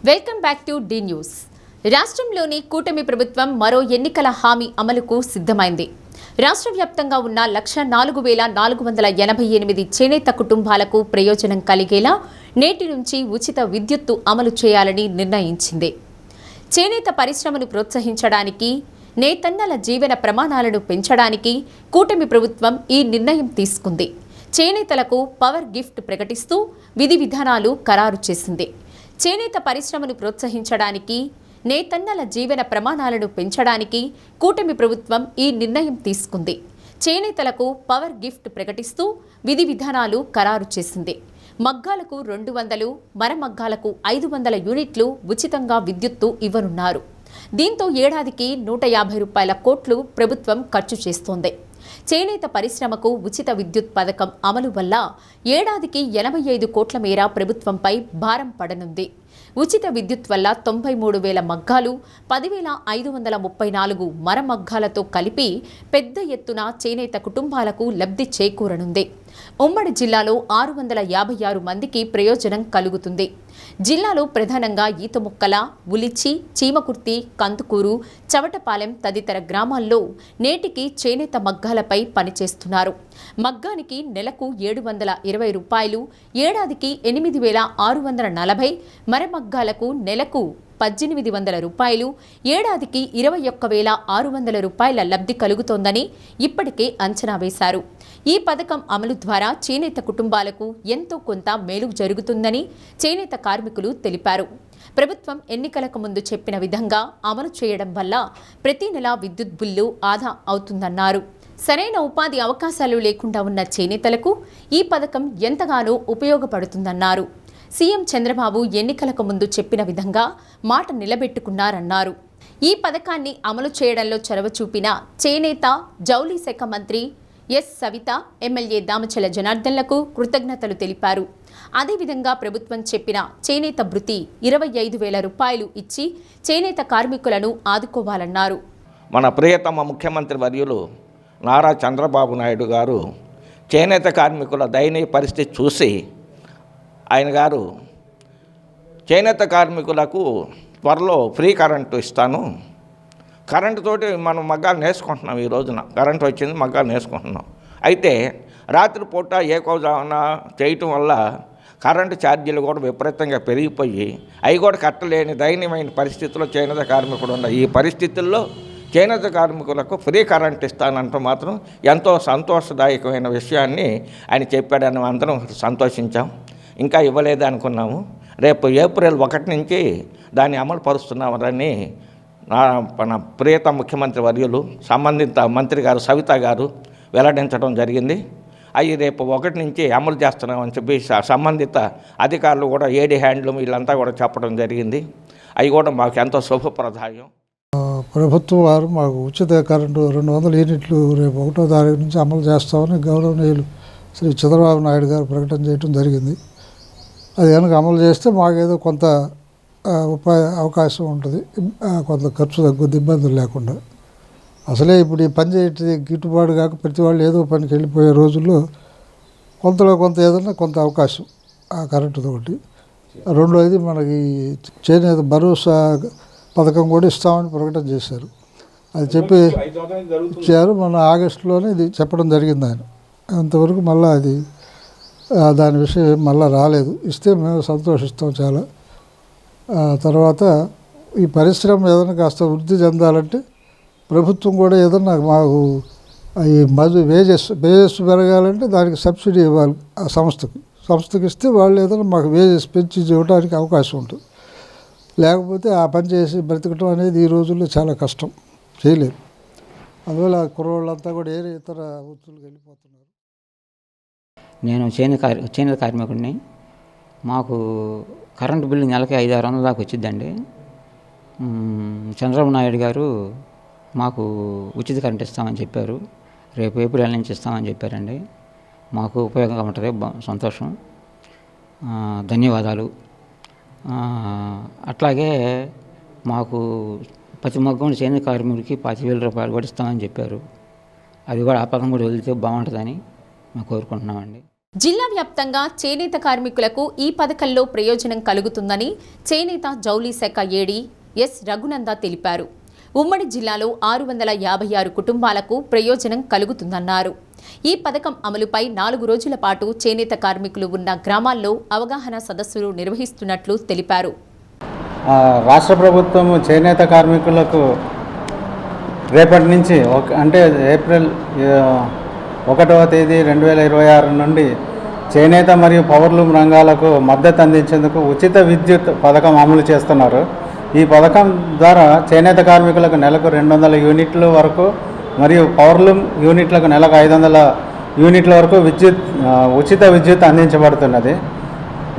Welcome back to the news. రాష్ట్రంలోని కూటమి ప్రభుత్వం మరో ఎన్నికల హామీ అమలుకు సిద్ధమైంది. రాష్ట్ర వ్యాప్తంగా ఉన్న 1,04,488 చేనేత కుటుంబాలకు ప్రయోజనం కలిగేలా నేటి నుంచి ఉచిత విద్యుత్తు అమలు చేయాలని నిర్ణయించింది. చేనేత పరిశ్రమను ప్రోత్సహించడానికి, నేతన్నల జీవన ప్రమాణాలను పెంచడానికి కూటమి ప్రభుత్వం ఈ నిర్ణయం తీసుకుంది. చేనేతలకు పవర్ గిఫ్ట్ ప్రకటిస్తూ విధి విధానాలు ఖరారు చేసింది. చేనేత పరిశ్రమను ప్రోత్సహించడానికి, నేతన్నల జీవన ప్రమాణాలను పెంచడానికి కూటమి ప్రభుత్వం ఈ నిర్ణయం తీసుకుంది. చేనేతలకు పవర్ గిఫ్ట్ ప్రకటిస్తూ విధి విధానాలు ఖరారు చేసింది. మగ్గాలకు 200, మరమగ్గాలకు 500 యూనిట్లు ఉచితంగా విద్యుత్తు ఇవ్వనున్నారు. దీంతో ఏడాదికి 150 రూపాయల కోట్లు ప్రభుత్వం ఖర్చు చేస్తోంది. చేనేత పరిశ్రమకు ఉచిత విద్యుత్ పథకం అమలు వల్ల ఏడాదికి 85 కోట్ల మేర ప్రభుత్వంపై భారం పడనుంది. ఉచిత విద్యుత్ వల్ల 93,000 మగ్గాలు, 10,534 మరమగ్గాలతో కలిపి పెద్ద ఎత్తున చేనేత కుటుంబాలకు లబ్ధి చేకూరనుంది. ఉమ్మడి జిల్లాలో 656 మందికి ప్రయోజనం కలుగుతుంది. జిల్లాలో ప్రధానంగా ఈతముక్కల, ఉలిచి, చీమకుర్తి, కందుకూరు, చవటపాలెం తదితర గ్రామాల్లో నేటికి చేనేత మగ్గాలపై పనిచేస్తున్నారు. మగ్గానికి నెలకు 720 రూపాయలు, ఏడాదికి 8,640, మరమగ్గాలకు నెలకు 1,800 రూపాయలు, ఏడాదికి 21,600 రూపాయల లబ్ధి కలుగుతోందని ఇప్పటికే అంచనా వేశారు. ఈ పథకం అమలు ద్వారా చేనేత కుటుంబాలకు ఎంతో కొంత మేలు జరుగుతుందని చేనేత కార్మికులు తెలిపారు. ప్రభుత్వం ఎన్నికలకు ముందు చెప్పిన విధంగా అమలు చేయడం వల్ల ప్రతి నెల విద్యుత్ బిల్లు ఆదా అవుతుందన్నారు. సరైన ఉపాధి అవకాశాలు లేకుండా ఉన్న చేనేతలకు ఈ పథకం ఎంతగానో ఉపయోగపడుతుందన్నారు. సీఎం చంద్రబాబు ఎన్నికలకు ముందు చెప్పిన విధంగా మాట నిలబెట్టుకున్నారన్నారు. ఈ పథకాన్ని అమలు చేయడంలో చొరవ చూపిన చేనేత, జౌళి శాఖ మంత్రి ఎస్ సవిత, ఎమ్మెల్యే దామచల జనార్దన్లకు కృతజ్ఞతలు తెలిపారు. అదేవిధంగా ప్రభుత్వం చెప్పిన చేనేత భృతి 25,000 రూపాయలు ఇచ్చి చేనేత కార్మికులను ఆదుకోవాలన్నారు. మన ప్రియతమ ముఖ్యమంత్రి వర్యులు నారా చంద్రబాబు నాయుడు గారు చేనేత కార్మికుల దయనీయ పరిస్థితి చూసి ఆయన గారు చేనేత కార్మికులకు త్వరలో ఫ్రీ కరెంటు ఇస్తాను, కరెంటుతోటి మనం మగ్గాలు నేర్చుకుంటున్నాం. ఈ రోజున కరెంటు వచ్చింది, మగ్గాలు నేర్చుకుంటున్నాం. అయితే రాత్రిపూట ఏకోజామున చేయటం వల్ల కరెంటు ఛార్జీలు కూడా విపరీతంగా పెరిగిపోయి అవి కూడా కట్టలేని దయనీయమైన పరిస్థితుల్లో చేనేత కార్మికులు ఉన్నాయి. ఈ పరిస్థితుల్లో చేనేత కార్మికులకు ఫ్రీ కరెంట్ ఇస్తానంటూ మాత్రం ఎంతో సంతోషదాయకమైన విషయాన్ని ఆయన చెప్పాడని అందరం సంతోషించాం. ఇంకా ఇవ్వలేదు అనుకున్నాము. రేపు ఏప్రిల్ 1 నుంచి దాన్ని అమలు పరుస్తున్నామని మన ప్రియత ముఖ్యమంత్రి వర్యులు సంబంధిత మంత్రి గారు సవిత గారు వెల్లడించడం జరిగింది. అవి రేపు 1 నుంచి అమలు చేస్తున్నామని చెప్పి సంబంధిత అధికారులు కూడా ఏడీ హ్యాండ్లూమ్ వీళ్ళంతా కూడా చెప్పడం జరిగింది. అవి కూడా మాకు ఎంతో శుభప్రదాయం. ప్రభుత్వం వారు మాకు ఉచిత కరెంటు 200 యూనిట్లు రేపు 1వ తారీఖు నుంచి అమలు చేస్తామని గౌరవనీయులు శ్రీ చంద్రబాబు నాయుడు గారు ప్రకటన చేయడం జరిగింది. అది కనుక అమలు చేస్తే మాకేదో కొంత అవకాశం ఉంటుంది, కొంత ఖర్చు తగ్గుద్ది, ఇబ్బందులు లేకుండా. అసలే ఇప్పుడు ఈ పని చేయటం గిట్టుబాటు కాక ప్రతి వాళ్ళు ఏదో పనికి వెళ్ళిపోయే రోజుల్లో కొంతలో కొంత ఏదన్నా కొంత అవకాశం ఆ కరెంటుతో ఒకటి. రెండోది మనకి చేనేత భరోసా పథకం కూడా ఇస్తామని ప్రకటన చేశారు. అది చెప్పి ఇచ్చారు. మన ఆగస్టులోనే ఇది చెప్పడం జరిగింది ఆయన. అంతవరకు మళ్ళీ అది దాని విషయం మళ్ళీ రాలేదు. ఇస్తే మేము సంతోషిస్తాం చాలా. తర్వాత ఈ పరిశ్రమ ఏదైనా కాస్త వృద్ధి చెందాలంటే ప్రభుత్వం కూడా ఏదన్నా మాకు ఈ వేజెస్ పెరగాలంటే దానికి సబ్సిడీ ఇవ్వాలి. ఆ సంస్థకి ఇస్తే వాళ్ళు ఏదైనా మాకు వేజెస్ పెంచి ఇవ్వడానికి అవకాశం ఉంటుంది. లేకపోతే ఆ పని చేసి బ్రతకటం అనేది ఈ రోజుల్లో చాలా కష్టం, చేయలేదు. అందువల్ల కుర్రోళ్ళంతా కూడా ఇతర వృత్తులకు వెళ్ళిపోతున్నారు. నేను చేనేత కార్మికుడిని. మాకు కరెంటు బిల్లు నెలకి 500-600 దాకా వచ్చిందండి. చంద్రబాబు నాయుడు గారు మాకు ఉచిత కరెంట్ ఇస్తామని చెప్పారు. రేపు ఏప్రిల్ నుంచి ఇస్తామని చెప్పారండి. మాకు ఉపయోగంగా ఉంటుంది, సంతోషం, ధన్యవాదాలు. అట్లాగే మాకు ప్రతి మగ్గం చేనేత కార్మికుడికి 25,000 రూపాయలు కూడా ఇస్తామని చెప్పారు. అది కూడా ఆ పథకం కూడా వెళ్తే బాగుంటుందని మేము కోరుకుంటున్నామండి. జిల్లా వ్యాప్తంగా చేనేత కార్మికులకు ఈ పథకంలో ప్రయోజనం కలుగుతుందని చేనేత జౌళి శాఖ ఏడీ ఎస్ రఘునంద తెలిపారు. ఉమ్మడి జిల్లాలో 656 కుటుంబాలకు ప్రయోజనం కలుగుతుందన్నారు. ఈ పథకం అమలుపై 4 రోజుల పాటు చేనేత కార్మికులు ఉన్న గ్రామాల్లో అవగాహన సదస్సులు నిర్వహిస్తున్నట్లు తెలిపారు. రాష్ట్ర ప్రభుత్వం చేనేత కార్మికులకు రేపటి నుంచి అంటే ఏప్రిల్ 1వ తేదీ 2026 నుండి చేనేత మరియు పవర్లూమ్ రంగాలకు మద్దతు అందించేందుకు ఉచిత విద్యుత్ పథకం అమలు చేస్తున్నారు. ఈ పథకం ద్వారా చేనేత కార్మికులకు నెలకు 200 యూనిట్ల వరకు మరియు పవర్లూమ్ యూనిట్లకు నెలకు 500 యూనిట్ల వరకు ఉచిత విద్యుత్ అందించబడుతున్నది.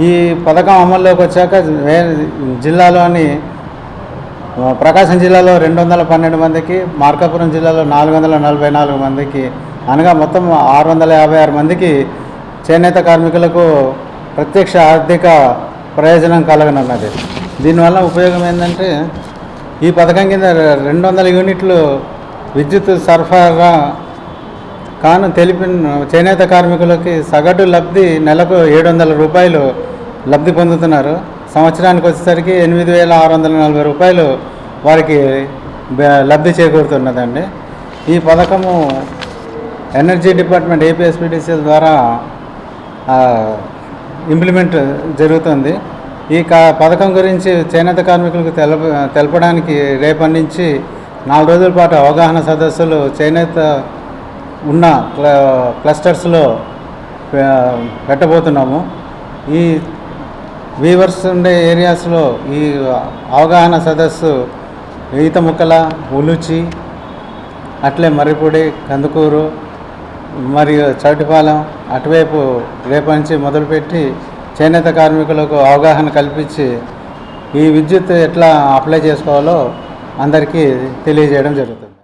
ఈ పథకం అమల్లోకి వచ్చాక జిల్లాలోని ప్రకాశం జిల్లాలో 212 మందికి, మార్కాపురం జిల్లాలో 444 మందికి, అనగా మొత్తం 656 మందికి చేనేత కార్మికులకు ప్రత్యక్ష ఆర్థిక ప్రయోజనం కలగనున్నది. దీనివల్ల ఉపయోగం ఏంటంటే ఈ పథకం కింద 200 యూనిట్లు విద్యుత్ సరఫరా కాను తెలిపిన చేనేత కార్మికులకి సగటు లబ్ధి నెలకు 700 రూపాయలు లబ్ధి పొందుతున్నారు. సంవత్సరానికి వచ్చేసరికి 8,640 రూపాయలు వారికి లబ్ధి చేకూరుతున్నదండి. ఈ పథకము ఎనర్జీ డిపార్ట్మెంట్ ఏపీఎస్పీడీసీఎల్ ద్వారా ఇంప్లిమెంట్ జరుగుతుంది. ఈ పథకం గురించి చేనేత కార్మికులకు తెలపడానికి రేపటి నుంచి 4 రోజుల పాటు అవగాహన సదస్సులు చేనేత ఉన్న క్లస్టర్స్లో పెట్టబోతున్నాము. ఈ వీవర్స్ ఉండే ఏరియాస్లో ఈ అవగాహన సదస్సు ఈత ముక్కల, ఉలుచి, అట్లే మర్రిపూడి, కందుకూరు మరియు చౌటిపాలెం అటువైపు రేపటి నుంచి మొదలుపెట్టి చేనేత కార్మికులకు అవగాహన కల్పించి ఈ విద్యుత్ ఎట్లా అప్లై చేసుకోవాలో అందరికీ తెలియజేయడం జరుగుతుంది.